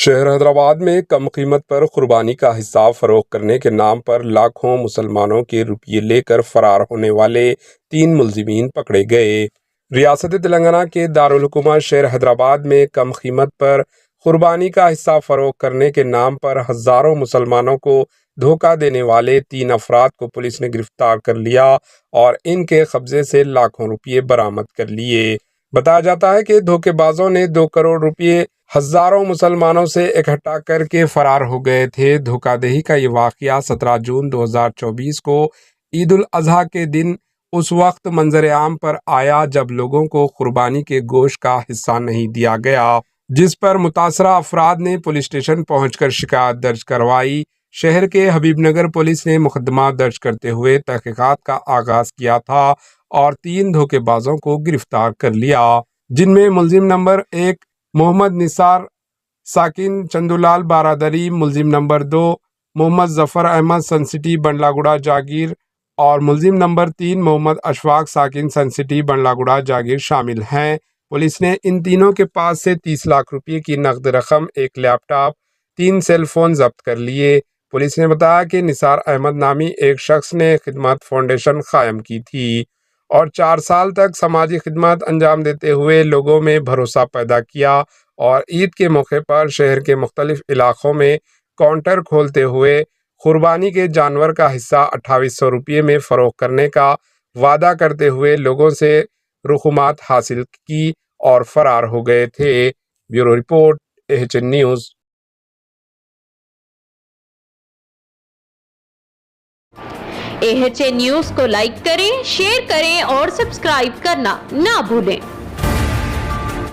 شہر حیدرآباد میں کم قیمت پر قربانی کا حصہ فروخت کرنے کے نام پر لاکھوں مسلمانوں کے روپیے لے کر فرار ہونے والے 3 ملزمین پکڑے گئے۔ ریاست تلنگانہ کے دارالحکومت شہر حیدرآباد میں کم قیمت پر قربانی کا حصہ فروخت کرنے کے نام پر ہزاروں مسلمانوں کو دھوکہ دینے والے 3 افراد کو پولیس نے گرفتار کر لیا اور ان کے قبضے سے لاکھوں روپیے برآمد کر لیے۔ بتایا جاتا ہے کہ دھوکے بازوں نے 2 کروڑ روپیے ہزاروں مسلمانوں سے اکٹھا کر کے فرار ہو گئے تھے۔ دھوکہ دہی کا یہ واقعہ 17 جون 2024 کو عید الاضحیٰ کے دن اس وقت منظر عام پر آیا جب لوگوں کو قربانی کے گوشت کا حصہ نہیں دیا گیا، جس پر متاثرہ افراد نے پولیس اسٹیشن پہنچ کر شکایت درج کروائی۔ شہر کے حبیب نگر پولیس نے مقدمہ درج کرتے ہوئے تحقیقات کا آغاز کیا تھا اور 3 دھوکے بازوں کو گرفتار کر لیا، جن میں ملزم نمبر 1 محمد نثار ساکن چندولال بارادری، ملزم نمبر 2 محمد ظفر احمد سن سٹی بنڈلا گڑا جاگیر اور ملزم نمبر 3 محمد اشفاق ساکن سن سٹی بنڈلا گڑا جاگیر شامل ہیں۔ پولیس نے ان تینوں کے پاس سے 30 لاکھ روپے کی نقد رقم، 1 لیپ ٹاپ، 3 سیل فون ضبط کر لیے۔ پولیس نے بتایا کہ نثار احمد نامی ایک شخص نے خدمت فاؤنڈیشن قائم کی تھی اور 4 سال تک سماجی خدمت انجام دیتے ہوئے لوگوں میں بھروسہ پیدا کیا اور عید کے موقع پر شہر کے مختلف علاقوں میں کاؤنٹر کھولتے ہوئے قربانی کے جانور کا حصہ 2800 روپے میں فروخت کرنے کا وعدہ کرتے ہوئے لوگوں سے رقومات حاصل کی اور فرار ہو گئے تھے۔ Bureau report AHN news. AHN news کو لائک کریں، شیئر کریں اور سبسکرائب کرنا نہ بھولیں۔